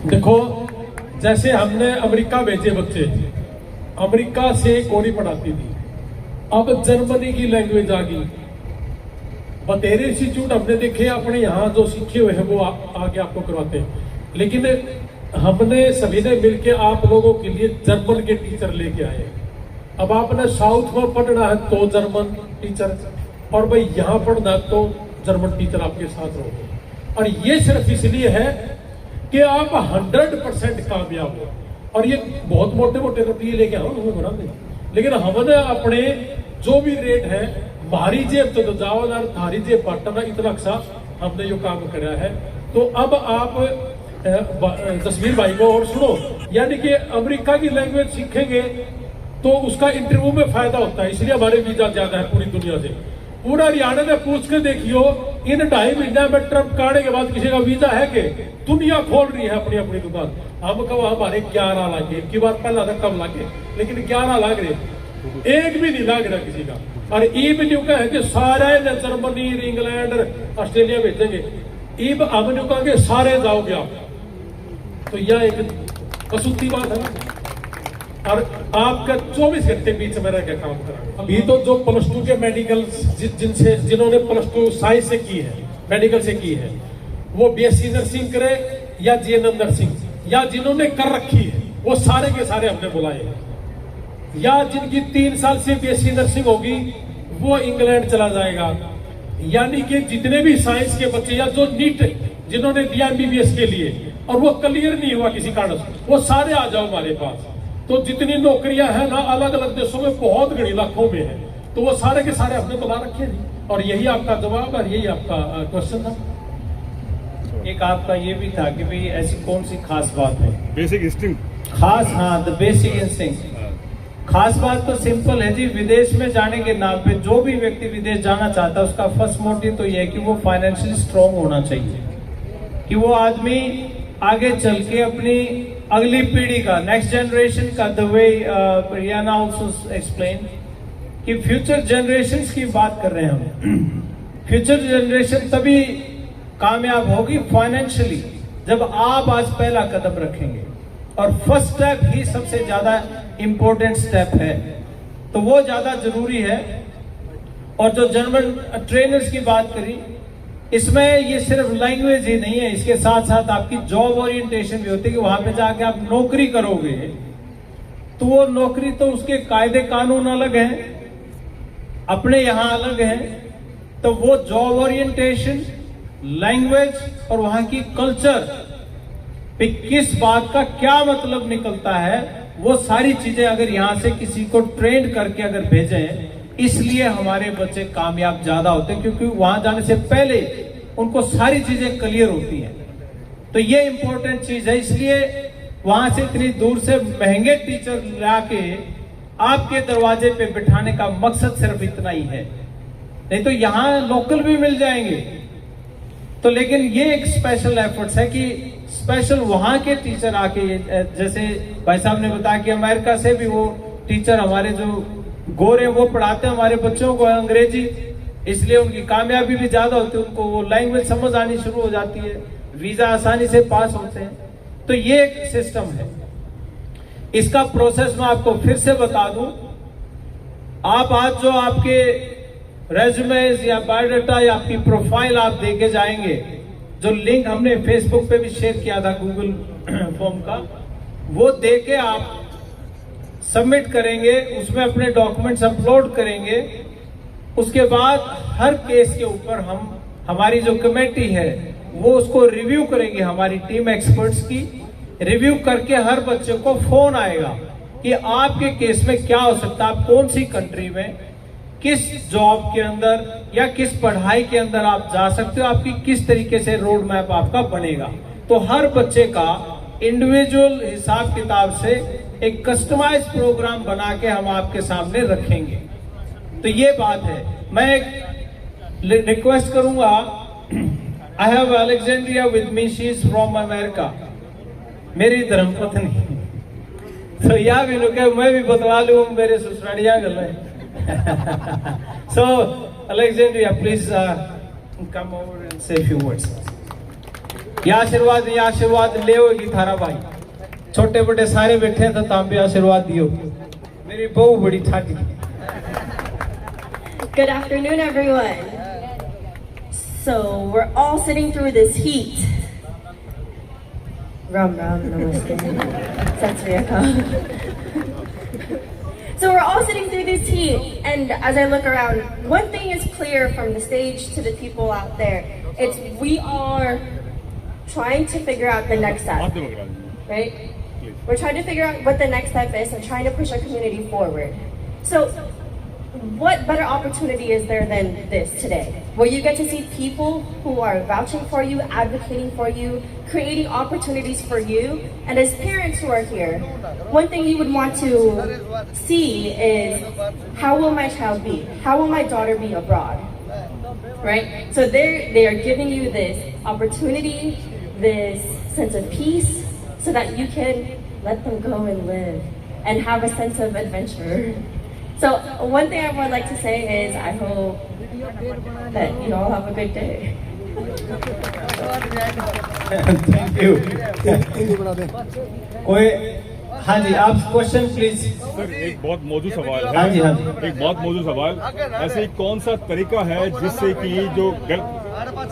देखो, जैसे हमने अमेरिका भेजे बच्चे, अमेरिका से कोरी पढ़ाती थी, अब जर्मनी की लैंग्वेज आ गई। बतेरे इंस्टीट्यूट हमने देखे अपने यहाँ जो सीखे हुए हैं वो आगे आपको करवाते हैं, लेकिन हमने सभी ने मिलके आप लोगों के लिए जर्मन के टीचर लेके आए। अब आपने साउथ में पढ़ना है तो जर्मन टीचर, और भाई यहाँ पढ़ना है तो जर्मन टीचर आपके साथ रहोगे। और ये सिर्फ इसलिए है कि आप 100% कामयाब हो। और ये बहुत मोटे मोटे रवैये लेके आओ बना दें, लेकिन हमने अपने जो भी रेट है भारी जेब तो जाओ ना थारी जेब पाटना इतना सा हमने जो काम करा है। तो अब आप जसवीर भाई को और सुनो, यानी कि अमेरिका की लैंग्वेज सीखेंगे तो उसका इंटरव्यू में फायदा होता है, इसलिए हमारे वीजा ज्यादा है पूरी दुनिया से। पूरा हरियाणा में पूछ के देखियो, इन 2.5 महीने में ट्रम्प काटने के बाद किसी का वीजा है कि दुनिया खोल रही है अपनी अपनी दुकान। हम कब हमारे 11 लाख, एक की बार पहला था कम लागे, लेकिन 11 लाख रहे, एक भी नहीं लाग रहा किसी का। और ई भी न्यू है कि सारे जर्मनी, इंग्लैंड, ऑस्ट्रेलिया भेजेंगे, ईब हम न्यू कहेंगे सारे जाओगे आप, तो यह एक कसूती बात है। और आपका 24 घंटे बीच में रह के काम करा। अभी तो जो +2 के मेडिकल जिन्होंने +2 साइंस से की है, मेडिकल से की है, वो BSc नर्सिंग करे या GNM नर्सिंग, या जिन्होंने कर रखी है वो सारे के सारे हमने बुलाए हैं। या जिनकी 3 साल से BSc नर्सिंग होगी वो इंग्लैंड चला जाएगा। यानी कि जितने भी साइंस के बच्चे या जो नीट जिन्होंने दिया MBBS के लिए और वो क्लियर नहीं हुआ किसी कारण से, वो सारे आ जाओ हमारे पास। तो जितनी नौकरियां हैं ना अलग अलग देशों में बहुत घड़ी लाखों में है, तो वो सारे के सारे हमने बुला रखे हैं। और यही आपका जवाब और यही आपका क्वेश्चन था। एक आपका ये भी था कि भाई ऐसी कौन सी खास बात है, बेसिक इंस्टिंक्ट खास, हाँ द बेसिक इंस्टिंक्ट। खास बात तो सिंपल है जी, विदेश में जाने के नाम पे जो भी व्यक्ति विदेश जाना चाहता है उसका फर्स्ट मोटिव तो यह है कि वो फाइनेंशियली स्ट्रांग होना चाहिए, कि वो आदमी आगे चल के अपनी अगली पीढ़ी का, नेक्स्ट जनरेशन का, the way Riyana also explain कि फ्यूचर जनरेशंस की बात कर रहे हैं हम। फ्यूचर जनरेशन तभी कामयाब होगी फाइनेंशियली जब आप आज पहला कदम रखेंगे, और फर्स्ट स्टेप ही सबसे ज्यादा इंपॉर्टेंट स्टेप है, तो वो ज्यादा जरूरी है। और जो जर्मन ट्रेनर्स की बात करी, इसमें ये सिर्फ लैंग्वेज ही नहीं है, इसके साथ साथ आपकी जॉब ओरिएंटेशन भी होती है कि वहां पे जाके आप नौकरी करोगे, तो वो नौकरी तो उसके कायदे कानून अलग हैं, अपने यहां अलग हैं, तो वो जॉब ओरिएंटेशन, लैंग्वेज और वहां की कल्चर पे किस बात का क्या मतलब निकलता है, वो सारी चीजें अगर यहां से किसी को ट्रेन करके अगर भेजें, इसलिए हमारे बच्चे कामयाब ज्यादा होते हैं, क्योंकि वहां जाने से पहले उनको सारी चीजें क्लियर होती हैं। तो ये इंपॉर्टेंट चीज है, इसलिए वहां से इतनी दूर से महंगे टीचर लाके आपके दरवाजे पे बिठाने का मकसद सिर्फ इतना ही है, नहीं तो यहां लोकल भी मिल जाएंगे। तो लेकिन ये एक स्पेशल एफर्ट्स है कि स्पेशल वहां के टीचर आके, जैसे भाई साहब ने बताया कि अमेरिका से भी वो टीचर हमारे जो गोरे वो पढ़ाते हैं हमारे बच्चों को अंग्रेजी, इसलिए उनकी कामयाबी भी ज्यादा होती है, उनको वो लैंग्वेज समझ आनी शुरू हो जाती है, वीजा आसानी से पास होते हैं। तो ये एक सिस्टम है। इसका प्रोसेस मैं आपको फिर से बता दूं, आप आज जो आपके रेज्यूमेज या बायोडाटा या आपकी प्रोफाइल आप देके जाएंगे, जो लिंक हमने फेसबुक पे भी शेयर किया था गूगल फॉर्म का, वो देके आप सबमिट करेंगे, उसमें अपने डॉक्यूमेंट्स अपलोड करेंगे। उसके बाद हर केस के ऊपर हमारी जो कमेटी है वो उसको रिव्यू करेंगे, हमारी टीम एक्सपर्ट्स की रिव्यू करके हर बच्चे को फोन आएगा कि आपके केस में क्या हो सकता है, आप कौन सी कंट्री में, किस जॉब के अंदर या किस पढ़ाई के अंदर आप जा सकते हो, आपकी किस तरीके से रोड मैप आपका बनेगा। तो हर बच्चे का इंडिविजुअल हिसाब किताब से एक कस्टमाइज प्रोग्राम बना के हम आपके सामने रखेंगे। तो ये बात है। मैं एक रिक्वेस्ट करूंगा, I have Alexandria with me, she is from America, मेरी धर्मपत्नी। तो या भी लोग मैं भी बतला लूं, मेरे ससुरालिया गल है। So Alexandria, please come over and say a few words. ये आशीर्वाद ले होगी थारा भाई, छोटे बड़े सारे बैठे हैं तो ताम भी आशीर्वाद दियो। मेरी बहू बड़ी ठाटी। Good afternoon, everyone. So we're all sitting through this heat. Ram Ram, namaste. Sat Sri Akal. So we're all sitting through this heat, and as I look around, one thing is clear from the stage to the people out there. It's we are trying to figure out the next step, right? We're trying to figure out what the next step is and trying to push our community forward. So what better opportunity is there than this today, where you get to see people who are vouching for you, advocating for you, creating opportunities for you, and as parents who are here, one thing you would want to see is, how will my child be? How will my daughter be abroad? Right? So they are giving you this opportunity, this sense of peace, so that you can let them go and live and have a sense of adventure. So one thing I would like to say is I hope that you all have a good day. Thank you. कोई, हाँ जी, आप question please. Sir एक बहुत मौजूद सवाल है। हाँ जी, हाँ जी। एक बहुत मौजूद सवाल, ऐसे कौन सा तरीका है जिससे कि जो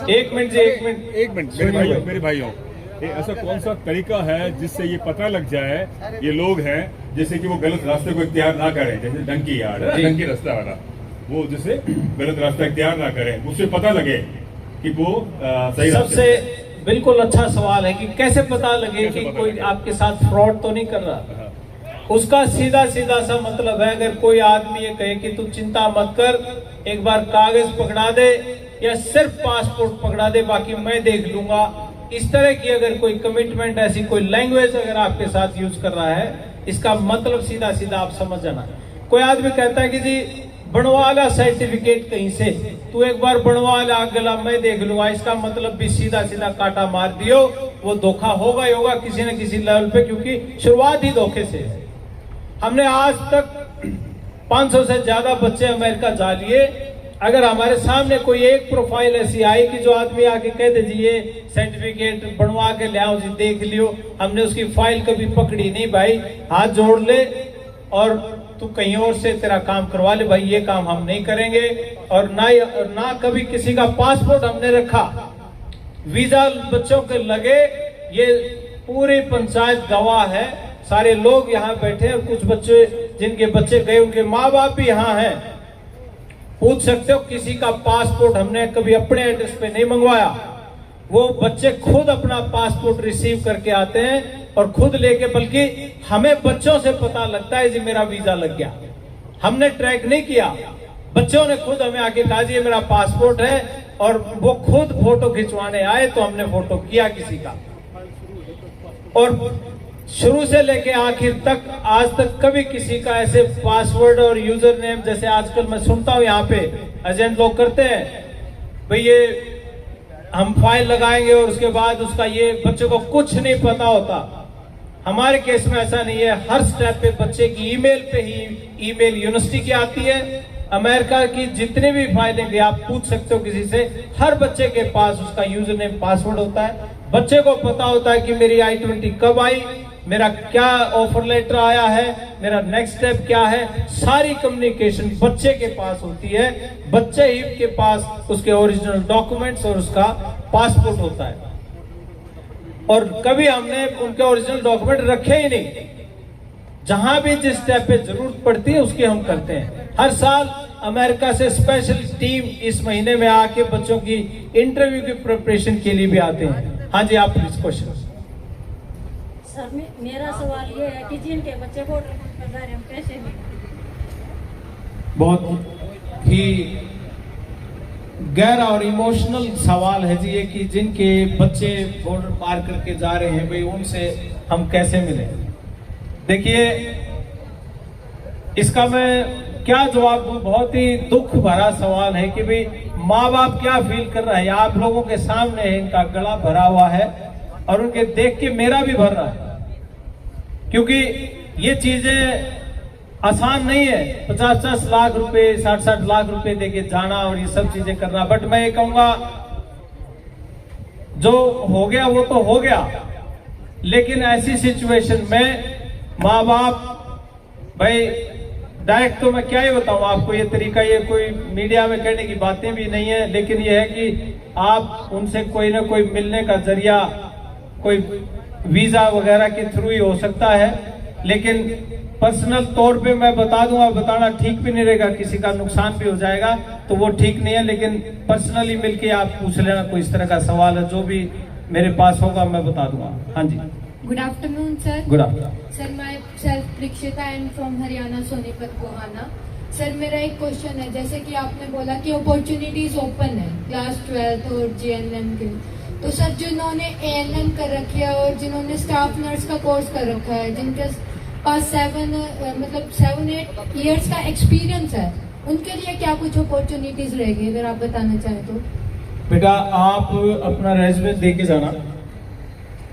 एक मिनट जी, एक मिनट मेरे भाइयों, ऐसा कौन सा तरीका है जिससे ये पता लग जाए ये लोग हैं, जैसे कि वो गलत रास्ते को इख्तियार ना करें, जैसे डंकी रास्ता वाला, वो जैसे गलत रास्ता इख्तियार ना करें, उससे पता लगे कि वो सही रास्ते। सबसे बिल्कुल अच्छा सवाल है कि कैसे पता लगे कि कोई आपके साथ फ्रॉड तो नहीं कर रहा। उसका सीधा सा मतलब है, अगर कोई आदमी ये कहे कि तू चिंता मत कर, एक बार कागज पकड़ा दे या सिर्फ पासपोर्ट पकड़ा दे, बाकी मैं देख लूंगा, इस तरह की अगर कोई कमिटमेंट, ऐसी कोई लैंग्वेज अगर आपके साथ यूज कर रहा है, इसका मतलब सीधा आप समझ जाना। कोई आदमी कहता है कि जी बनवा ला सर्टिफिकेट कहीं से, तू एक बार बनवा ला, गला मैं देख लूंगा, इसका मतलब भी सीधा काटा मार दियो, वो धोखा होगा ही होगा किसी न किसी लेवल पे, क्योंकि शुरुआत ही धोखे से है। हमने आज तक 500 से ज्यादा बच्चे अमेरिका जा लिए। अगर हमारे सामने कोई एक प्रोफाइल ऐसी आई कि जो आदमी आके कह दे जी ये सर्टिफिकेट बनवा के ले आओ जी, देख लियो, हमने उसकी फाइल कभी पकड़ी नहीं भाई, हाथ जोड़ ले और तू कहीं और से तेरा काम करवा ले भाई, ये काम हम नहीं करेंगे। और ना कभी किसी का पासपोर्ट हमने रखा, वीजा बच्चों के लगे, ये पूरी पंचायत गवाह है, सारे लोग यहाँ बैठे हैं, कुछ बच्चे जिनके बच्चे गए उनके माँ बाप भी यहाँ हैं, पूछ सकते हो, किसी का पासपोर्ट हमने कभी अपने एड्रेस पे नहीं मंगवाया। वो बच्चे खुद अपना पासपोर्ट रिसीव करके आते हैं और खुद लेके, बल्कि हमें बच्चों से पता लगता है जी मेरा वीजा लग गया, हमने ट्रैक नहीं किया, बच्चों ने खुद हमें आके कहा जी ये मेरा पासपोर्ट है, और वो खुद फोटो खिंचवाने आए तो हमने फोटो किया किसी का। और शुरू से लेके आखिर तक आज तक कभी किसी का ऐसे पासवर्ड और यूजर नेम, जैसे आजकल मैं सुनता हूँ यहाँ पे एजेंट लोग करते हैं, भाई ये हम फाइल लगाएंगे और उसके बाद उसका ये बच्चे को कुछ नहीं पता होता। हमारे केस में ऐसा नहीं है, हर स्टेप पे बच्चे की ईमेल पे ही, ईमेल यूनिवर्सिटी की आती है, अमेरिका की जितनी भी फाइलें भी आप पूछ सकते हो किसी से, हर बच्चे के पास उसका यूजर नेम पासवर्ड होता है। बच्चे को पता होता है कि मेरी I-20 कब आई, मेरा क्या ऑफर लेटर आया है, मेरा नेक्स्ट स्टेप क्या है, सारी कम्युनिकेशन बच्चे के पास होती है। बच्चे ही के पास उसके ओरिजिनल डॉक्यूमेंट्स और उसका पासपोर्ट होता है, और कभी हमने उनके ओरिजिनल डॉक्यूमेंट रखे ही नहीं। जहां भी जिस स्टेप पे जरूरत पड़ती है उसकी हम करते हैं। हर साल अमेरिका से स्पेशल टीम इस महीने में आके बच्चों की इंटरव्यू की प्रिपरेशन के लिए भी आते हैं। हाँ जी, आप प्लीज क्वेश्चन। सर मेरा सवाल ये है कि जिनके बच्चे को हम कैसे, बहुत ही गहरा और इमोशनल सवाल है जी ये, कि जिनके बच्चे बॉर्डर पार करके जा रहे हैं, भाई उनसे हम कैसे मिलें। देखिए इसका मैं क्या जवाब दूं, बहुत ही दुख भरा सवाल है कि भाई माँ बाप क्या फील कर रहा है। आप लोगों के सामने है, इनका गला भरा हुआ है और उनके देख के मेरा भी भर रहा है, क्योंकि ये चीजें आसान नहीं है। 50-50 लाख रुपए, 60-60 लाख रुपए देके जाना और ये सब चीजें करना। बट मैं ये कहूंगा जो हो गया वो तो हो गया, लेकिन ऐसी सिचुएशन में माँ बाप, भाई डायरेक्ट तो मैं क्या ही बताऊं आपको, ये तरीका ये कोई मीडिया में कहने की बातें भी नहीं है, लेकिन ये है कि आप उनसे कोई ना कोई मिलने का जरिया कोई वीजा वगैरह के थ्रू ही हो सकता है। लेकिन पर्सनल तौर पे मैं बता दूंगा, बताना ठीक भी नहीं रहेगा, किसी का नुकसान भी हो जाएगा तो वो ठीक नहीं है। लेकिन पर्सनली मिलके आप पूछ लेना, कोई इस तरह का सवाल है जो भी मेरे पास होगा मैं बता दूंगा। हाँ जी, good afternoon sir. Good afternoon sir, myself Prikshita and from Haryana Sonipat Gohana. Sir मेरा एक क्वेश्चन है, जैसे कि आपने बोला कि अपॉर्चुनिटीज ओपन है क्लास 12th और JNM के, तो सर जिन्होंने ANM कर रखी है और जिन्होंने स्टाफ नर्स का कोर्स कर रखा है, जिनके पास 7-8 ईयर्स का एक्सपीरियंस है, उनके लिए क्या कुछ अपॉर्चुनिटीज रहेगी, अगर आप बताना चाहें तो। बेटा आप अपना रेज्यूमे दे के जाना।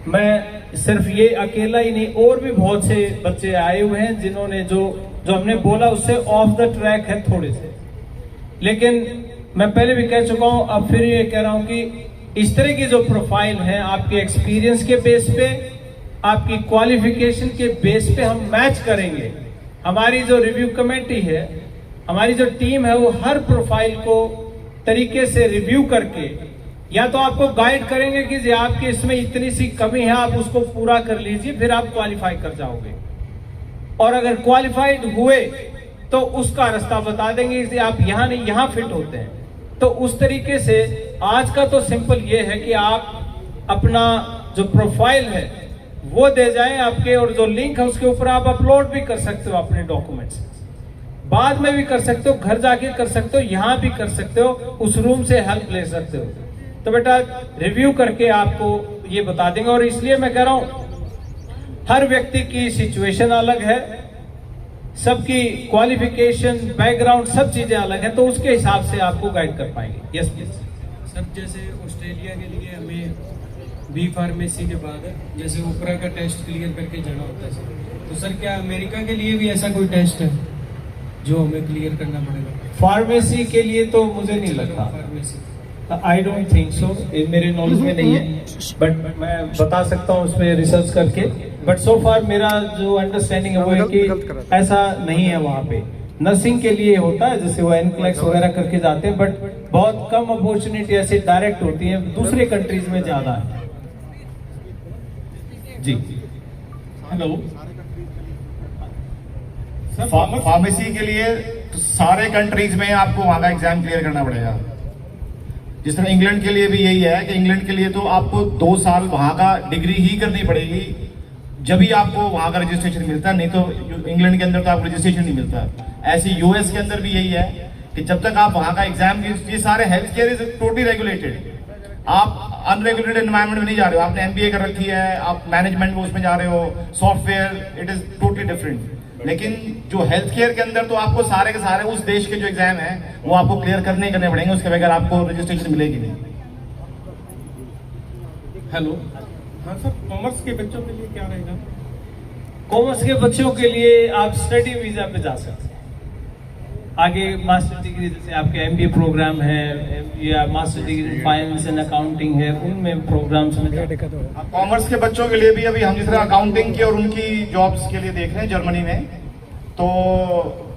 मैं सिर्फ ये अकेला ही नहीं, और भी बहुत से बच्चे आए हुए हैं जिन्होंने जो हमने बोला उससे ऑफ द ट्रैक है थोड़े से, लेकिन मैं पहले भी कह चुका हूं, अब फिर ये कह रहा हूं कि इस तरह की जो प्रोफाइल है आपके एक्सपीरियंस के बेस पे, आपकी क्वालिफिकेशन के बेस पे हम मैच करेंगे। हमारी जो रिव्यू कमेटी है, हमारी जो टीम है, वो हर प्रोफाइल को तरीके से रिव्यू करके या तो आपको गाइड करेंगे कि जी आपके इसमें इतनी सी कमी है, आप उसको पूरा कर लीजिए, फिर आप क्वालिफाई कर जाओगे। और अगर क्वालिफाइड हुए तो उसका रास्ता बता देंगे कि आप यहां नहीं यहां फिट होते हैं। तो उस तरीके से आज का तो सिंपल ये है कि आप अपना जो प्रोफाइल है वो दे जाएं आपके, और जो लिंक है उसके ऊपर आप अपलोड भी कर सकते हो अपने डॉक्यूमेंट्स, बाद में भी कर सकते हो, घर जाके कर सकते हो, यहां भी कर सकते हो, उस रूम से हेल्प ले सकते हो। तो बेटा रिव्यू करके आपको ये बता देंगे। और इसलिए मैं कह रहा हूं हर व्यक्ति की सिचुएशन अलग है, सबकी क्वालिफिकेशन बैकग्राउंड सब चीजें अलग है, तो उसके हिसाब से आपको गाइड कर पाएंगे। यस प्लीज सर, जैसे ऑस्ट्रेलिया के लिए हमें बी फार्मेसी के बाद जैसे ओपरा का टेस्ट क्लियर करके जाना होता है सर, तो सर क्या अमेरिका के लिए भी ऐसा कोई टेस्ट है जो हमें क्लियर करना पड़ेगा? फार्मेसी के लिए तो मुझे नहीं लगता, pharmacy I don't think so, मेरे नॉलेज में नहीं है, बट मैं बता सकता हूँ उस पर रिसर्च करके। बट सो फार मेरा जो अंडरस्टैंडिंग है वो है कि ऐसा नहीं है वहाँ पे। नर्सिंग के लिए होता है, जैसे वो एनक्लेक्स वगैरह करके जाते हैं, बट बहुत कम अपॉर्चुनिटी ऐसे डायरेक्ट होती है, दूसरे कंट्रीज में ज्यादा है। जी हेलो फार्मेसी के लिए तो सारे कंट्रीज में आपको वहां का एग्जाम क्लियर करना पड़ेगा। जिस तरह इंग्लैंड के लिए भी यही है कि इंग्लैंड के लिए तो आपको 2 साल वहां का डिग्री ही करनी पड़ेगी, जब भी आपको वहां का रजिस्ट्रेशन मिलता है, नहीं तो इंग्लैंड के अंदर तो आपको रजिस्ट्रेशन नहीं मिलता। ऐसे यूएस के अंदर भी यही है कि जब तक आप वहां का एग्जाम, ये सारे health care is totally regulated, आप अनरेगुलेटेड एनवायरमेंट में नहीं जा रहे हो। आपने एमबीए कर रखी है, आप मैनेजमेंट में उसमें जा रहे हो, software, it is totally different. लेकिन जो हेल्थ केयर के अंदर तो आपको सारे के सारे उस देश के जो एग्जाम है वो आपको क्लियर करने पड़ेंगे, उसके बगैर आपको रजिस्ट्रेशन मिलेगी नहीं। हेलो, हाँ सर, कॉमर्स के बच्चों के लिए क्या रहेगा? कॉमर्स के बच्चों के लिए आप स्टडी वीजा पे जा सकते हैं, आगे मास्टर डिग्री जैसे आपके एमबीए प्रोग्राम है या master degree finance and accounting है, उनमें प्रोग्राम्स में। कॉमर्स के बच्चों के लिए भी अभी हम जिस तरह अकाउंटिंग की और उनकी जॉब्स के लिए देख रहे हैं जर्मनी में, तो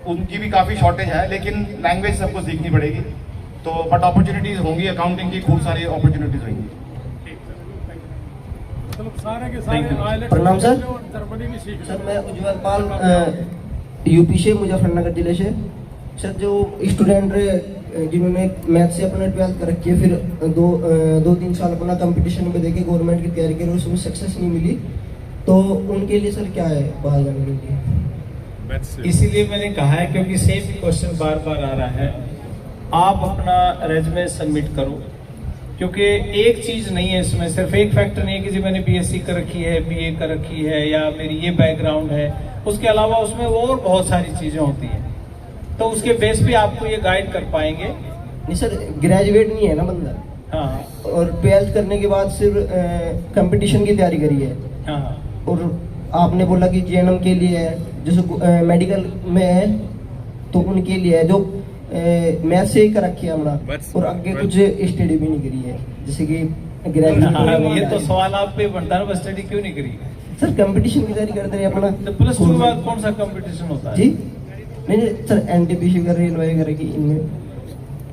उनकी भी काफी शॉर्टेज है, लेकिन लैंग्वेज सबको सीखनी पड़ेगी। तो बट अपॉर्चुनिटीज होंगी, अकाउंटिंग की खूब सारी अपॉर्चुनिटीज होंगी। सारे के सारे प्रणाम सर। जर्मनी भी सीख सर मैं उज्जवल पाल यूपी से, मुजफ्फरनगर जिले से। सर जो स्टूडेंट जिन्होंने मैथ से अपना 12th कर रखी है, फिर 2-3 साल अपना कंपटीशन में देके गवर्नमेंट की तैयारी करी, उसमें सक्सेस नहीं मिली, तो उनके लिए सर क्या है बाहर जाने के लिए? इसीलिए मैंने कहा है, क्योंकि सेम क्वेश्चन बार बार आ रहा है, आप अपना रेज्यूमे सबमिट करो, क्योंकि एक चीज नहीं है इसमें, सिर्फ एक फैक्टर नहीं है कि जी मैंने बीएससी कर रखी है, बीए कर रखी है या मेरी ये बैकग्राउंड है, उसके अलावा उसमें और बहुत सारी चीजें होती हैं, तो उसके बेस पे आपको ये गाइड कर पाएंगे। नहीं सर, ग्रेजुएट नहीं है ना बंदा, हाँ, और 12th करने के बाद सिर्फ कंपटीशन की तैयारी करी है, हाँ, और आपने बोला कि जीएनएम के लिए है, जैसे मेडिकल में है तो उनके लिए है जो मैथ से ही कर रखी है हमारा, और आगे कुछ स्टडी भी नहीं करी है, जैसे कि ग्रेजुएट ये तो सवाल आप पे बनता है, बस स्टडी क्यों नहीं करी? सर कंपटीशन की तैयारी करते हैं अपना। तो प्लस 2 के बाद कौन सा कंपटीशन होता है? जी नहीं सर, एनटीपीसी कर रेलवे वगैरह की इनमें।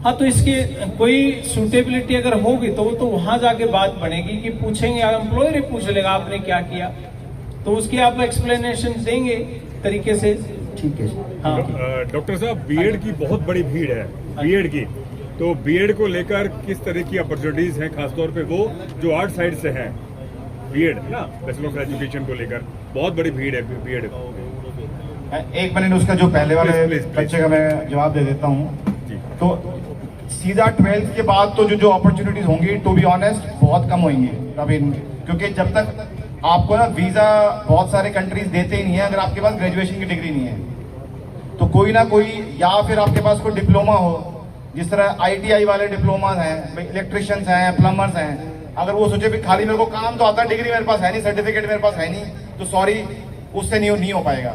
हाँ, तो इसकी कोई सूटेबिलिटी अगर होगी तो वहां जाके बात बनेगी कि पूछेंगे, एम्प्लॉयर ही पूछ लेगा आपने क्या किया, तो उसकी आप एक्सप्लेनेशन देंगे तरीके से। ठीक है। हाँ डॉक्टर साहब, बीएड की बहुत बड़ी भीड़ है, बीएड की, तो बीएड को लेकर किस तरह की अपॉर्चुनिटीज हैं, खासतौर पे वो जो आर्ट साइड से हैं? बीएड ना, बैचलर ऑफ एजुकेशन को लेकर बहुत बड़ी भीड़ है बीएड। एक मिनट, उसका जो पहले वाले प्लीज। बच्चे का मैं जवाब दे देता हूँ। तो सीधा 12th के बाद तो जो अपॉर्चुनिटीज होंगी, टू बी ऑनेस्ट, बहुत कम होंगी अभी, क्योंकि जब तक आपको ना वीजा बहुत सारे कंट्रीज देते ही नहीं है अगर आपके पास ग्रेजुएशन की डिग्री नहीं है। तो कोई ना कोई, या फिर आपके पास कोई डिप्लोमा हो, जिस तरह आईटीआई वाले डिप्लोमा हैं, इलेक्ट्रिशियंस हैं, प्लम्बर्स हैं, अगर वो सोचे भी खाली मेरे को काम तो आता है, डिग्री मेरे पास है नहीं, सर्टिफिकेट मेरे पास है नहीं, तो सॉरी, उससे नहीं हो पाएगा।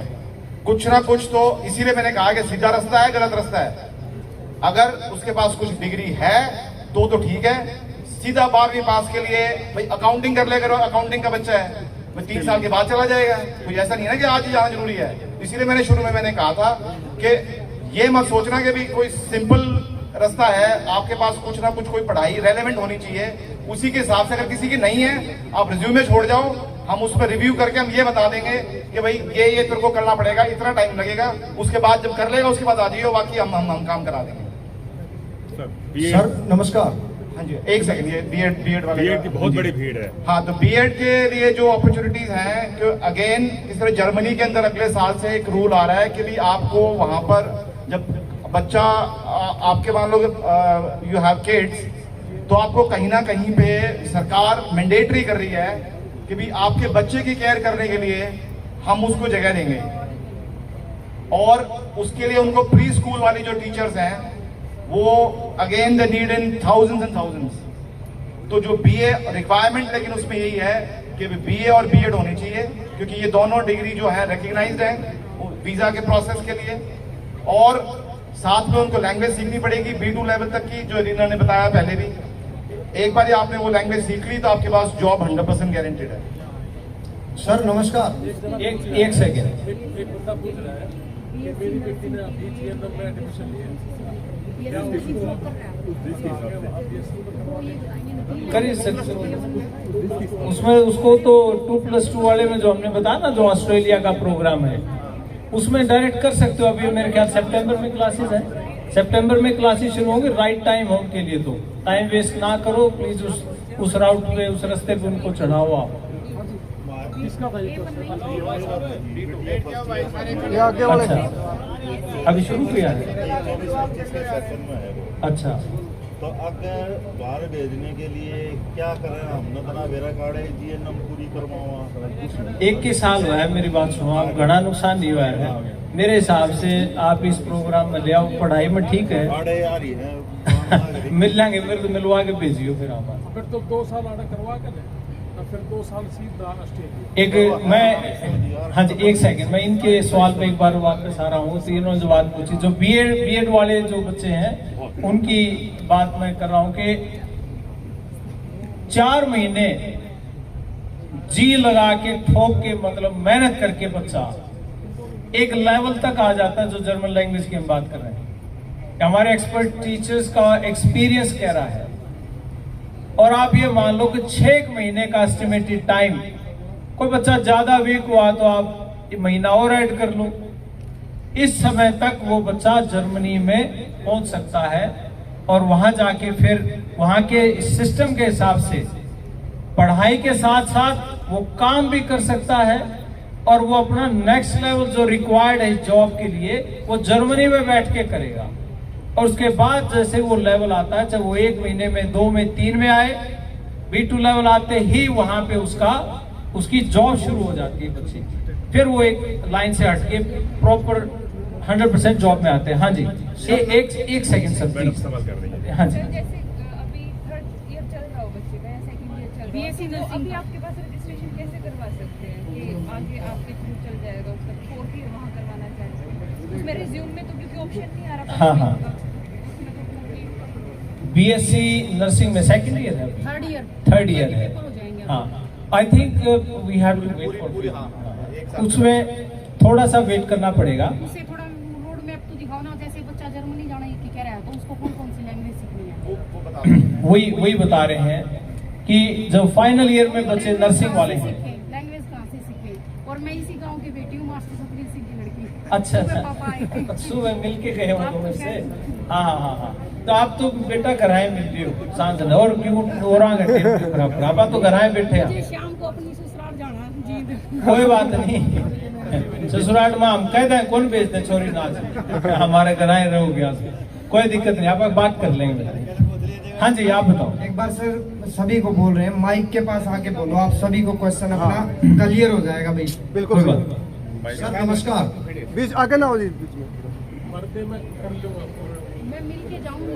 कुछ ना कुछ तो, इसीलिए मैंने कहा कि सीधा रास्ता है, गलत रास्ता है। अगर उसके पास कुछ डिग्री है तो ठीक है। सीधा 12वीं पास के लिए भाई अकाउंटिंग कर ले, करो, अकाउंटिंग का बच्चा है, भाई 3 साल के बाद चला जाएगा, कुछ ऐसा नहीं है ना कि आज ही जाना जरूरी है। इसीलिए मैंने शुरू में मैंने कहा था कि ये मत सोचना कि भी कोई सिंपल रास्ता है, आपके पास कुछ ना कुछ कोई पढ़ाई रेलेवेंट होनी चाहिए, उसी के हिसाब से। अगर किसी की नहीं है, आप रिज्यूमे छोड़ जाओ, हम उस पर रिव्यू करके हम ये बता देंगे कि भाई ये तेरे को करना पड़ेगा, इतना टाइम लगेगा, उसके बाद जब कर लेगा उसके बाद आ जाइए, बाकी हम काम करा देंगे। सर नमस्कार। हाँ जी, एक सेकंड, ये बीएड वाले, बीएड की बहुत बड़ी भीड़ है। हाँ, तो बीएड के लिए जो अपॉर्चुनिटीज हैं, कि अगेन इस तरह जर्मनी के अंदर अगले साल से एक रूल आ रहा है कि भी आपको वहां पर जब बच्चा आपके मान लो यू हैव किड्स, तो आपको कहीं ना कहीं पे सरकार मैंडेटरी कर रही है कि भी आपके बच्चे की केयर करने के लिए हम उसको जगह देंगे, और उसके लिए उनको प्री स्कूल वाली जो टीचर्स हैं वो again the need in thousands and thousands. तो जो बीए रिक्वायरमेंट, लेकिन उसमें यही है कि बीए और बीएड होनी चाहिए, क्योंकि ये दोनों डिग्री जो है रिकग्नाइज्ड है वीजा के प्रोसेस के लिए, और साथ में उनको लैंग्वेज सीखनी पड़ेगी B2 लेवल तक की, जो रीना ने बताया पहले भी। एक बार आपने वो लैंग्वेज सीख ली तो आपके पास जॉब 100% गारंटेड है। सर नमस्कार। एक सेकेंड, मेरी बेटी ने अभी GNM में एडमिशन लिया, करिए सर। उसमें उसको तो 2+2 वाले में जो हमने बताया ना, जो ऑस्ट्रेलिया का प्रोग्राम है, उसमें डायरेक्ट कर सकते हो। अभी मेरे ख्याल सितंबर में क्लासेस है, सितंबर में क्लासेस शुरू होंगी। राइट टाइम हो उनके लिए, तो टाइम वेस्ट ना करो प्लीज, उस राउट पे, उस रास्ते पे उनको चढ़ाओ आप। अच्छा, अभी शुरू किया है। अच्छा, तो अगर बाहर भेजने के लिए क्या करें? हमने बना मेरा कार्ड है, GNM पूरी करवावा। 21 साल हुआ है, मेरी बात सुनो, आप घना नुकसान नहीं हुआ है मेरे हिसाब से। आप इस प्रोग्राम में ले आओ, पढ़ाई में ठीक है, मिल लेंगे, मेरे को मिलवा के भेजियो फिर आप। फिर तो 2 साल आना करवा के ले, फिर 2 साल सीधा ऑस्ट्रेलिया। एक मैं, हाँ जी, एक सेकंड, मैं इनके सवाल पे एक बार वापस आ रहा हूँ। तो इन्होंने जो बात पूछी, जो बीएड वाले जो बच्चे हैं उनकी बात मैं कर रहा हूँ कि 4 महीने जी लगा के, ठोक के, मतलब मेहनत करके बच्चा एक लेवल तक आ जाता है, जो जर्मन लैंग्वेज की हम बात कर रहे हैं। हमारे एक्सपर्ट टीचर्स का एक्सपीरियंस कह रहा है। और आप ये मान लो कि 6 महीने का एस्टिमेटेड टाइम, कोई बच्चा ज्यादा वीक हुआ तो आप महीना और ऐड कर लो, इस समय तक वो बच्चा जर्मनी में पहुंच सकता है, और वहां जाके फिर वहां के सिस्टम के हिसाब से पढ़ाई के साथ साथ वो काम भी कर सकता है, और वो अपना नेक्स्ट लेवल जो रिक्वायर्ड है जॉब के लिए, वो जर्मनी में बैठ के करेगा। और उसके बाद जैसे वो लेवल आता है, चाहे वो 1 महीने में, 2 में, 3 में आए, B2 लेवल आते ही वहां पे उसकी जॉब शुरू हो जाती है बच्चे, फिर वो एक लाइन से हटके प्रॉपर 100% जॉब में आते हैं। हाँ जी, एक सेकंड सर प्लीज। हाँ जी, जैसे अभी 3rd ईयर चल रहा हो बच्चे का, या 2nd ईयर चल रहा है, तो अभी आपके पास रजिस्ट्रेशन कैसे करवा सकते हैं कि आगे आपके थ्रू चल जाएगा, उसका 4th ईयर वहाँ करवाना चाहेंगे, उसमें रिज्यूम में तो क्योंकि ऑप्शन नहीं आ रहा। हाँ हाँ, बीएससी नर्सिंग में सेकंड ईयर है, थर्ड ईयर है। हाँ, I think we have to wait for, उसमें थोड़ा सा वेट करना पड़ेगा। उसे थोड़ा रोड मैप तो दिखाओ ना, जैसे बच्चा जर्मनी जाना है कि कह रहा है, तो उसको कौन कौन सी लैंग्वेज सीखनी है? वही बता रहे हैं कि जब फाइनल ईयर में बच्चे नर्सिंग वाले हैं, लैंग्वेज कहाँ से सीखे? और मैं इसी गांव की बेटी हूँ, मास्टर सतवीर सिंह की लड़की। अच्छा, सुबह मिल के गए हो तुम इससे? हाँ, तो आप तो बेटा घराए मिल रही हो सांस न, और क्यों आप तो घराए बैठे हैं। शाम को अपनी ससुराल जाना जींद। कोई बात नहीं, ससुराल में हम कह दें कौन भेजते छोरी नाच, हमारे घराए रहो गया, कोई दिक्कत नहीं, आप बात कर लेंगे। हाँ जी, आप बताओ। एक बार सर सभी को बोल रहे हैं, माइक के पास आके बोलो, आप सभी को क्वेश्चन अपना क्लियर हो जाएगा भाई। बिल्कुल सर, नमस्कार। बीच आगे ना हो जी, बीच में मैं मिल के जाऊंगी।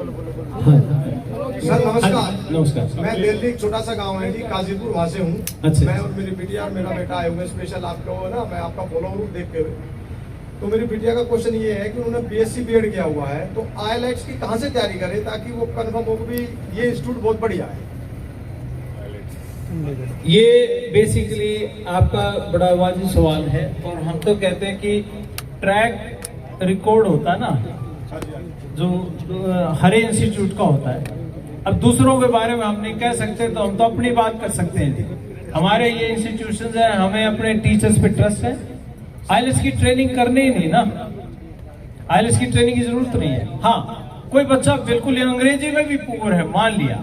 सर नमस्कार। नमस्कार। मैं दिल्ली, एक छोटा सा गांव है जी, काजीपुर, वहाँ से हूँ। अच्छा। मैं और मेरी बिटिया और मेरा बेटा आए हुए स्पेशल आपको ना, मैं आपका फॉलोअर हूँ देख के। तो मेरी बिटिया का क्वेश्चन ये है कि उन्होंने बीएससी बीएड किया हुआ है, तो आईएलटीएस की कहाँ से तैयारी करें ताकि वो कंफर्म हो कि ये इंस्टीट्यूट बहुत बढ़िया है। ये बेसिकली आपका बड़ा वाजिब सवाल है, और हम तो कहते हैं कि ट्रैक रिकॉर्ड होता है ना, जो हर इंस्टीट्यूट का होता है। अब दूसरों के बारे में हम नहीं कह सकते, तो हम तो अपनी बात कर सकते हैं। हमारे ये इंस्टीट्यूशन है, हमें अपने टीचर्स पे ट्रस्ट है। आईएलटीएस की ट्रेनिंग करनी ही नहीं ना, आईएलटीएस की ट्रेनिंग की जरूरत नहीं है। हाँ, कोई बच्चा बिल्कुल अंग्रेजी में भी पुअर है, मान लिया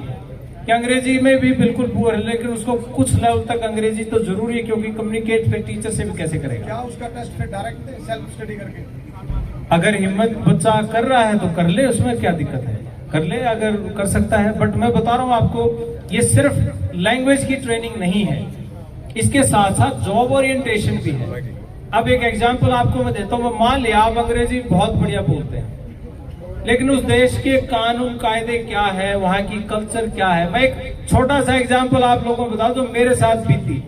कि अंग्रेजी में भी बिल्कुल पुअर है, लेकिन उसको कुछ लेवल तक अंग्रेजी तो जरूरी है, क्योंकि कम्युनिकेट फिर टीचर से भी कैसे करेगा। क्या उसका टेस्ट फिर डायरेक्ट सेल्फ स्टडी करके? अगर हिम्मत बच्चा कर रहा है तो कर ले, उसमें क्या दिक्कत है, कर ले अगर कर सकता है। बट मैं बता रहा हूँ आपको, ये सिर्फ लैंग्वेज की ट्रेनिंग नहीं है, इसके साथ साथ जॉब ओरिएंटेशन भी है। अब एक एग्जांपल आपको मैं देता हूँ। मान लिया आप अंग्रेजी बहुत बढ़िया बोलते हैं, लेकिन उस देश के कानून कायदे क्या है, वहां की कल्चर क्या है। मैं एक छोटा सा एग्जांपल आप लोगों को बता दूं, मेरे साथ बीती।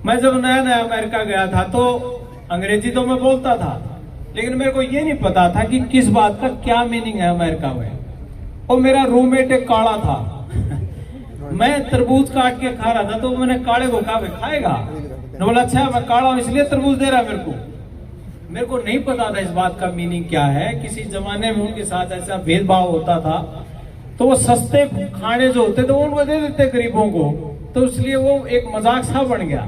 मैं जब नया नया अमेरिका गया था तो अंग्रेजी तो मैं बोलता था, लेकिन मेरे को ये नहीं पता था कि किस बात का क्या मीनिंग है अमेरिका में। और मेरा रूममेट एक काला था मैं तरबूज काट के खा रहा था, तो मैंने काले को कहा खाएगा, बोला अच्छा मैं काला हूं इसलिए तरबूज दे रहा मेरे को नहीं पता था इस बात का मीनिंग क्या है। किसी जमाने में उनके साथ ऐसा भेदभाव होता था, तो वो सस्ते खाने जो होते थे वो उनको दे देते गरीबों को, तो इसलिए वो एक मजाक सा बन गया।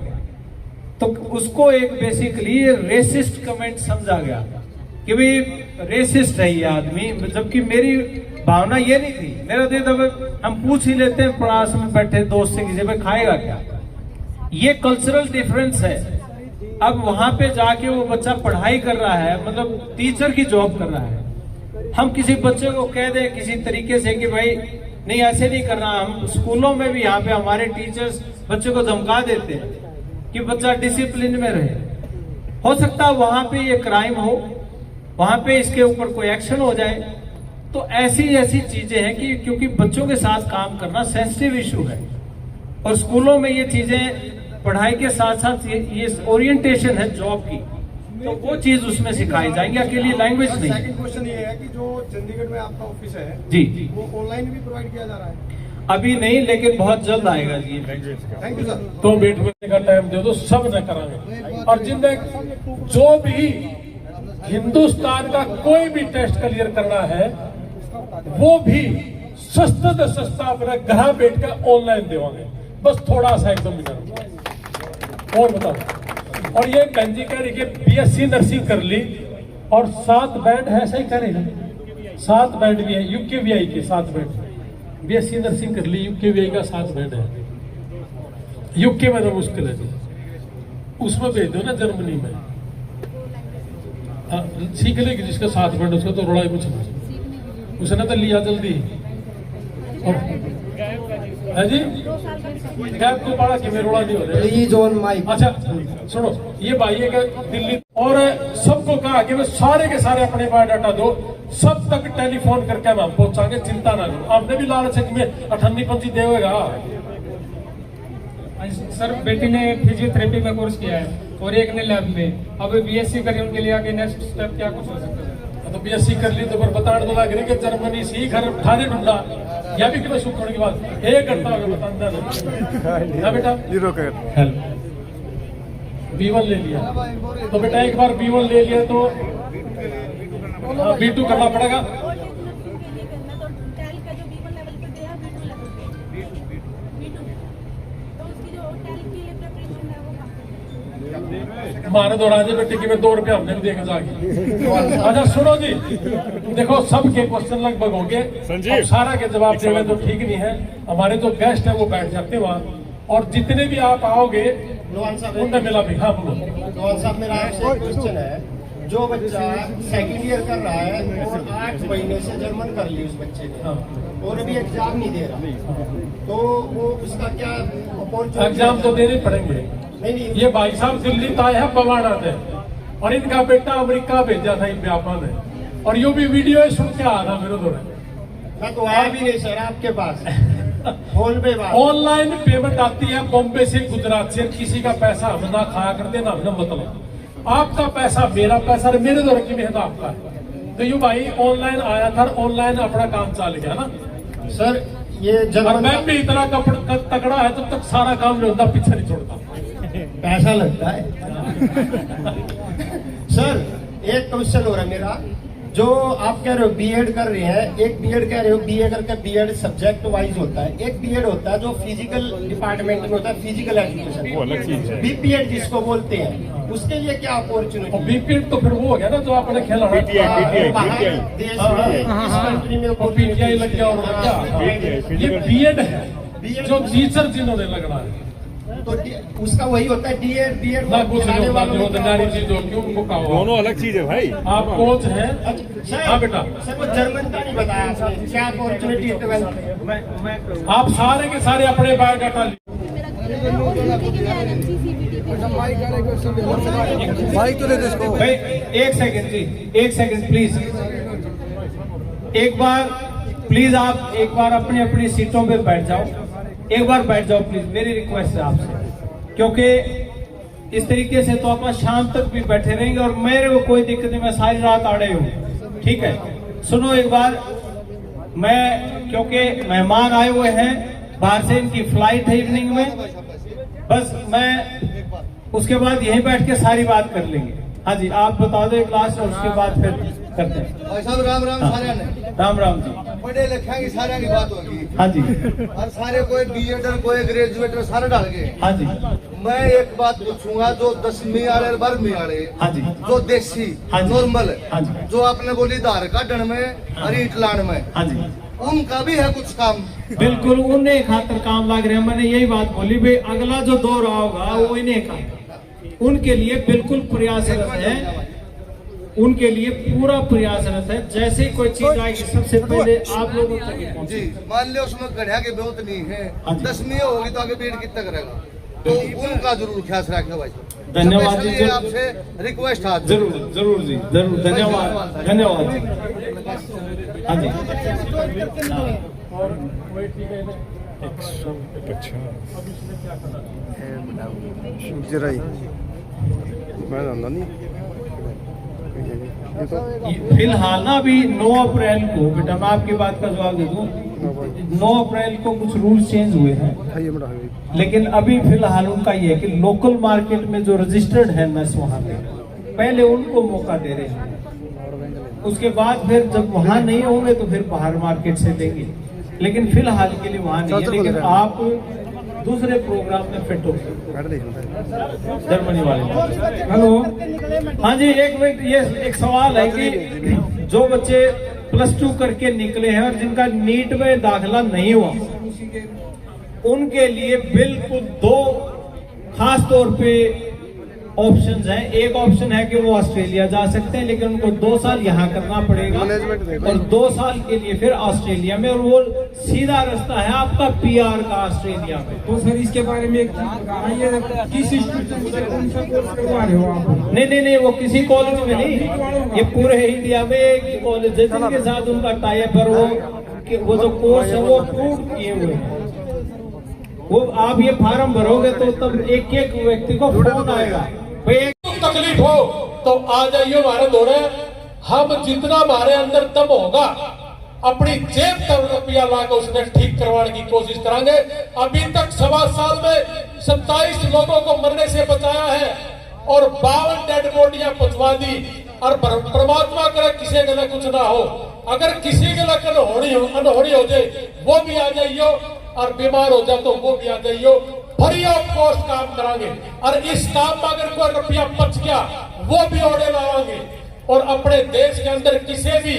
तो उसको एक बेसिकली रेसिस्ट कमेंट समझा गया कि भाई रेसिस्ट है ये आदमी, जबकि मेरी भावना ये नहीं थी। मेरा तो हम पूछ ही लेते हैं पास में बैठे दोस्त से, किसी पे खाएगा क्या। ये कल्चरल डिफरेंस है। अब वहां पे जाके वो बच्चा पढ़ाई कर रहा है, मतलब टीचर की जॉब कर रहा है। हम किसी बच्चे को कह दें किसी तरीके से कि भाई नहीं ऐसे नहीं करना, हम स्कूलों में भी यहाँ पे हमारे टीचर्स बच्चे को धमका देते हैं कि बच्चा डिसिप्लिन में रहे। हो सकता है वहां पे ये क्राइम हो, वहां पे इसके ऊपर कोई एक्शन हो जाए। तो ऐसी चीजें हैं कि क्योंकि बच्चों के साथ काम करना सेंसिटिव इशू है, और स्कूलों में ये चीजें पढ़ाई के साथ साथ ये ओरिएंटेशन है जॉब की, तो वो चीज उसमें सिखाई जाएंगी, अकेली लैंग्वेज नहीं। सेकंड क्वेश्चन ये है कि जो चंडीगढ़ में आपका ऑफिस है जी, वो ऑनलाइन भी प्रोवाइड किया जा रहा है? अभी नहीं, लेकिन बहुत जल्द आएगा जी। Thank you sir. तो वेट करने का टाइम दे दो, सब न कराएंगे। और जिनने जो भी हिंदुस्तान का कोई भी टेस्ट क्लियर करना है वो भी सस्ता से सस्ता अपने घर बैठ कर ऑनलाइन देवांगे। बस थोड़ा सा एकदम मिनट और बताओ। और ये कंजी कह रही कि बीएससी नर्सिंग कर ली और 7 बैंड है, सही कह रही ना, 7 बैंड भी है यूकेवीआई के 7 बैंड। बीएससी नर्सिंग कर ली, यूकेवीआई का 7 बैंड है। यूके में तो मुश्किल है जी, उसमें भेज दो ना जर्मनी में, सीख लेगी जिसका 7 बैंड, उसका तो रोड़ा ही कुछ नहीं, उसने तो लिया जल्दी। और है जी गैप को बड़ा कि मेरे रोड़ा नहीं हो रहा। Please on mic. अच्छा सुनो, ये भाई है कि दिल्ली और सबको कहा कि वे सारे के सारे अपने बायोडाटा दो, सब तक टेलीफोन करके हम पहुंचाएंगे, चिंता ना करो। आपने भी लालच है कि मैं 98 देगा। सर बेटी ने फिजियोथेरेपी में कोर्स किया है और एक ने लैब में, अब बीएससी करी, उनके लिए आगे नेक्स्ट स्टेप क्या कुछ हो सकता है? तो बीएससी कर ली तो फिर बताने तो लग रही कि जर्मनी से ही घर ठाने ढूंढा या भी किलो शुक्र होने के बाद 1 घंटा हो गया बताना ना बेटा B1 ले लिया तो बेटा एक बार B1 ले लिया तो B2 करना पड़ेगा। मारे दौड़ाने बेटे की में 2 रुपये हमने भी देखे जाके। अच्छा सुनो जी, देखो सबके क्वेश्चन लगभग हो गए, अब सारा के जवाब देने तो ठीक नहीं है, हमारे जो गेस्ट है वो बैठ जाते हैं वहाँ, और जितने भी आप आओगे उनने मिला भी। हाँ बोलो साहब, मेरा आपसे एक क्वेश्चन है। जो बच्चा सेकंड ईयर कर रहा है और 8 महीने से जर्मन कर ली उस बच्चे ने और अभी एग्जाम नहीं दे रहा, तो वो उसका क्या अपॉर्चुनिटी? एग्जाम तो देने पड़ेंगे। ये भाई साहब दिल्ली तो आए हैं बवाना से, और इनका बेटा अमेरिका भेजा था इन व्यापार ने, और यो भी वीडियो सुन के आ रहा मेरे दौरे। मैं तो आया भी नहीं सर आपके पास। फोन पे ऑनलाइन पेमेंट आती है बॉम्बे से गुजरात से, किसी का पैसा हम ना खाया करते ना हमने मतलब, आपका पैसा मेरा पैसा, मेरे दौरे की मेहनत आपका है। तो यू भाई ऑनलाइन आया था, ऑनलाइन अपना काम चल गया ना सर। ये मैं भी इतना तकड़ा है तब तक सारा काम नहीं होता, पीछे नहीं छोड़ता, पैसा लगता है। सर एक क्वेश्चन हो रहा है मेरा, जो आप कह रहे हो बीएड कर रहे हैं, एक बीएड कह रहे हो बीए करके बीएड सब्जेक्ट वाइज होता है, एक बीएड होता है जो फिजिकल डिपार्टमेंट में होता है, फिजिकल एजुकेशन, वो अलग चीज है। बीपीएड जिसको बोलते हैं, उसके लिए क्या अपॉर्चुनिटी? बीपीएड तो फिर वो हो गया ना जो आपने खेला देश में कंट्री में पीटीआई लग गया, और ये बीएड है जो टीचर जिन्होंने लगना है, तो उसका वही होता है डीएड बीएड। दोनों अलग चीज है भाई। आप कोच हैं? हाँ बेटा। सर वो जर्मन का नहीं बताया आपने, क्या अपॉर्चुनिटी? आप सारे के सारे अपने बायोडाटा भाई तो ले दो इसको। एक सेकंड जी, एक सेकंड प्लीज, एक बार प्लीज आप एक बार अपनी अपनी सीटों पे बैठ जाओ, एक बार बैठ जाओ प्लीज, मेरी रिक्वेस्ट है आपसे, क्योंकि इस तरीके से तो आप शाम तक भी बैठे रहेंगे और मेरे को कोई दिक्कत नहीं, मैं सारी रात आड़े हूँ, ठीक है? सुनो एक बार, मैं क्योंकि मेहमान आए हुए हैं बाहर से, इनकी फ्लाइट है इवनिंग में, बस मैं उसके बाद यहीं बैठ के सारी बात कर लेंगे। हाँ जी, आप बता दो एक लास्ट, और उसके बाद फिर करते हैं। भाई साहब राम राम। सारे ने राम राम जी। पढ़े लिखे की सारे की बात होगी। हाँ जी। और सारे कोई बीएडर कोई ग्रेजुएटर सारे डाल गए। हाँ जी। मैं एक बात पूछूंगा, जो 10वीं वाले 12वीं वाले, हाँ जी, जो देसी नॉर्मल, हाँ जी, जो आपने बोली धार काटन में और ईट लान में, हाँ जी, उनका भी है कुछ काम? बिल्कुल उन्हें खातर काम लग रहे हैं। मैंने यही बात बोली भाई, अगला जो दौर होगा वो इन्हें का, उनके लिए बिल्कुल प्रयासरत है, उनके लिए पूरा प्रयासरत है। जैसे कोई चीज आएगी सबसे पहले आप लोगों तक जी। मान लो उसमें गढ़िया की बहुत नहीं है, 10वीं होगी तो आगे बीएड कितना करेगा, तो उनका जरूर ख्याल रखना भाई। धन्यवाद जी, आपसे रिक्वेस्ट है। जरूर जरूर जी, जरूर। धन्यवाद धन्यवाद जी। हाँ जी। फिलहाल ना अभी 9 अप्रैल को, बेटा मैं आपकी बात का जवाब दे दूं, 9 अप्रैल को कुछ रूल चेंज हुए हैं, लेकिन अभी फिलहाल उनका ये है कि लोकल मार्केट में जो रजिस्टर्ड है नर्स वहाँ पे पहले उनको मौका दे रहे हैं, उसके बाद फिर जब वहाँ नहीं होंगे तो फिर बाहर मार्केट से देंगे, लेकिन फिलहाल के लिए वहाँ नहीं है। लेकिन आप दूसरे प्रोग्राम में फिट हो जर्मनी वाले। हेलो, हाँ जी, एक मिनट, ये एक सवाल है कि जो बच्चे +2 करके निकले हैं और जिनका नीट में दाखिला नहीं हुआ, उनके लिए बिल्कुल 2 खास तौर पे ऑप्शंस हैं। एक ऑप्शन है कि वो ऑस्ट्रेलिया जा सकते हैं, लेकिन उनको 2 साल यहाँ करना पड़ेगा और 2 साल के लिए फिर ऑस्ट्रेलिया में, और वो सीधा रास्ता है आपका पीआर का ऑस्ट्रेलिया में। तो सर इसके बारे में एक किस इंस्टीट्यूट से कौन सा कोर्स करवा रहे हो आप? नहीं, वो किसी कॉलेज में नहीं, ये पूरे इंडिया में एक ही कॉलेज है जिनके साथ उनका टाई अप, पर वो जो कोर्स है वो अप्रूव किए हुए हैं। वो आप ये फार्म भरोगे तो तब एक एक व्यक्ति को फोन आएगा, भाई एक तकलीफ हो तो आ जाइए हमारे दौरे, हम जितना हमारे अंदर दम होगा अपनी जेब तक रुपया लाकर उसने ठीक करवाने की कोशिश करेंगे। अभी तक 1.25 साल में 27 लोगों को मरने से बचाया है और 52 डेड बॉडियां पहुंचवा दी। और परमात्मा करे किसी के लिए कुछ ना हो, अगर किसी के लिए अनहोनी हो जाए वो भी आ जाइयो, और बीमार हो जाए तो वो भी आ जाइयो। फ्री ऑफ कॉस्ट काम करांगे, और इस काम में अगर कोई रुपया बच गया वो भी ओढ़े लावांगे। और अपने देश के अंदर किसी भी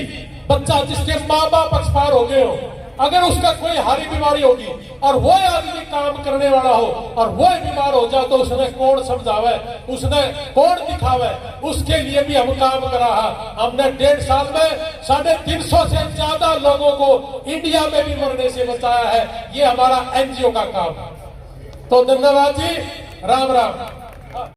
बच्चा जिसके माँ बाप एक्सपायर हो गए हो, अगर उसका कोई हारी बीमारी होगी और वो आदमी काम करने वाला हो और वो बीमार हो जाए तो उसने कौन समझावे, उसने कौन दिखावे, उसके लिए भी हम काम करा है। हमने 1.5 साल में 350 से ज्यादा लोगों को इंडिया में भी मरने से बचाया है। ये हमारा NGO का काम है। तो धन्यवाद जी, राम राम।